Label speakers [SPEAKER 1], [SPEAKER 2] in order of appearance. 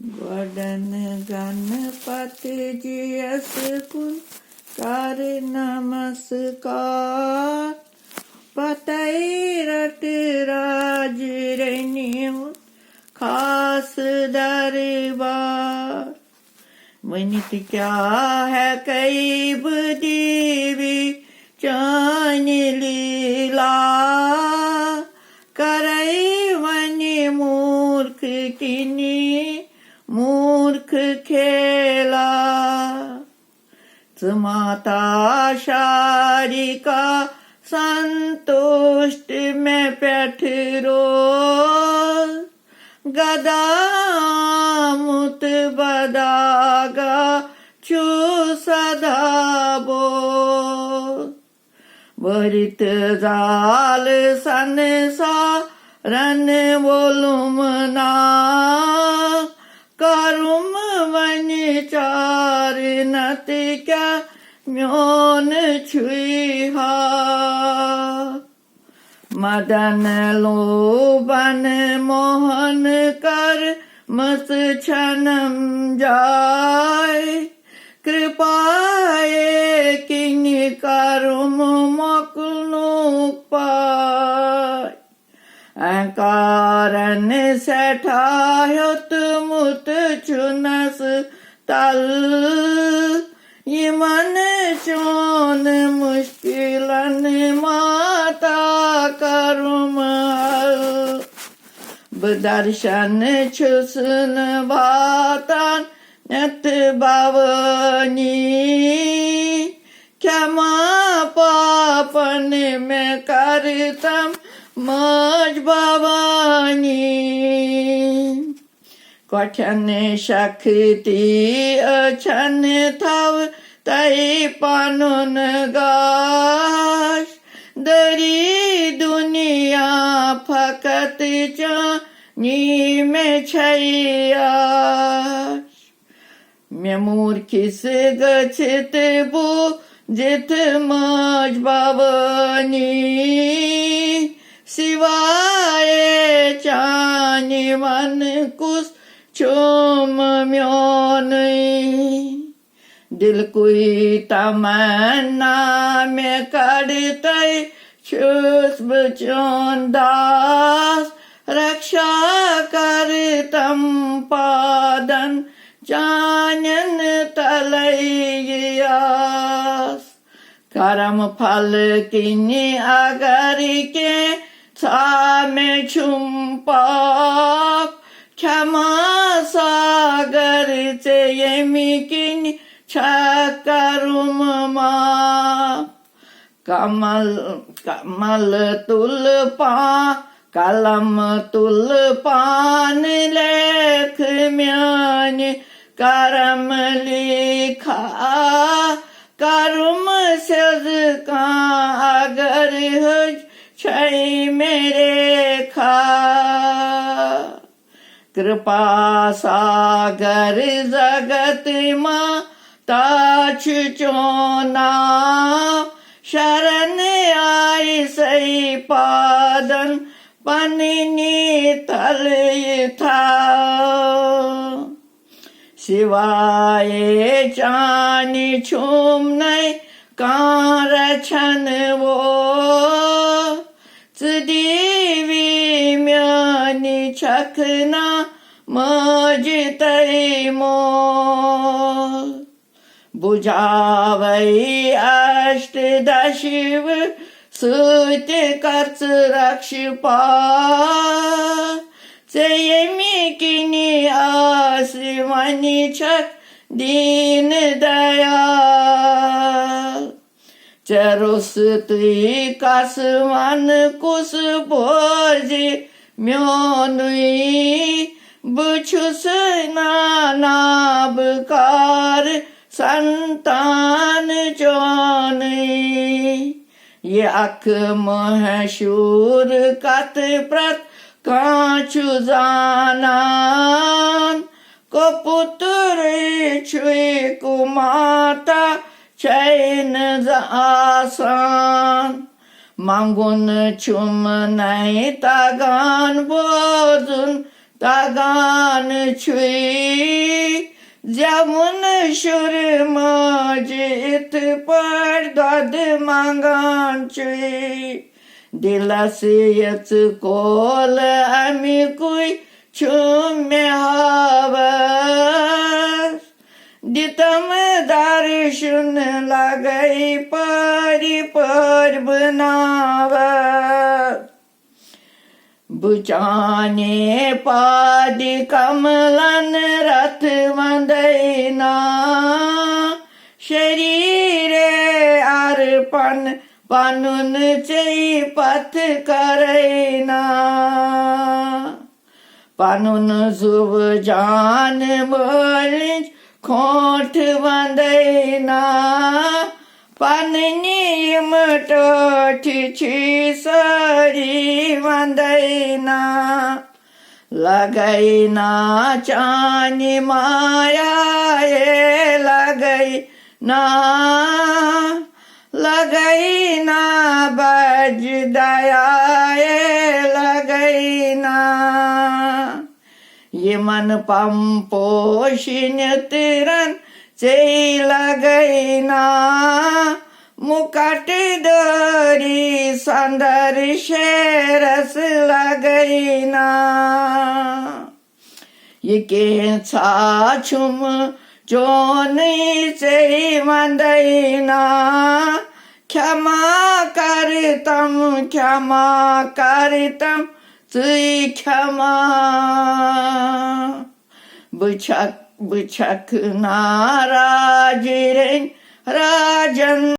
[SPEAKER 1] वदन गणपति जी असकुन कर नमस्कार पतई रट राज रेन्यू खास दरबार वनित क्या है कई देवी चान लीला करई वनि मूर्ख किनी मूर्ख खेला माता शारिका संतुष्ट में पैठरो गदा मुत बदागा चू सदा बोल वरित जाल संसा रन बोलुम ना करुम वन चार नत क्या म्योन छुहा मदन लोबन मोहन कर मस छनम जाय कृपाए किंग करुम मकुनु पाय कारण सेठायत मुत चुनस तल यमन चोन मुश्किलन माता करुम बदर्शन छुसन बातन नत बावनी क्षमा पापन में करतम मज भवानी कठन शक्ति अछन थव तई पानुन गाश दरी दुनिया फकत चानी में छैयाश मैं मूर्खिस गच्छित बो जित मज भवानी सिवाय चानी मन कुछ चोम म्योन दिल कोई तमन्ना में करते छुस बचोन दास रक्षा करतम पादन जानन तलैयास करम फल किन्नी अगर के सा में छुम पाप क्षमा सागर से यमी किन्नी छकरुम माप कमल तुल पा कलम तुल पान लेख म्यान करम लिखा करुम सज का अगर हज छै मेरे खा कृपा सागर जगत माँ ताछ चोना शरण आई सही पादन पन्नी तल था सिवाय चानी छुम नहीं कार छन वो देवी म्यानी छखना मज तई मोल बुझावई अष्ट दशिव सुत कर्च रक्ष पा यमी किनी आस वनि छक दीन दयाल चरुस तुई कस मन कुस भोजी म्योनुई बुछुस नानाब कार संतान चौनी ये अख महशूर कत प्रत कांचु जानान को पुत्र छुई को माता चैन आसान मांगुन छुम नहीं तागान बोजुन तागान छुई जमुन शुर मजित पर दद मांगान छुई दिलासे यच कोल आमी कुई छुम्य हावस दितम दर्शन लगई परि पर बनावस बुचाने पादि कमलन रथ वंदना शरीरे अर्पण पनुन चई पथ करैना पनुन जुब जान बोलिज खोट वंदना पननीम टोठी छी सरी वंदना लगैना चानी माया ये लगैना लगैना बज दया ये लगैना ये मन पंपोषिन तिरन से लगैना मुकट डोरी संदर शेरस लगैना ये के छाछुम जोनी से वंदना क्षमा करतम तुई क्षमा बुछक नाराज रे राजन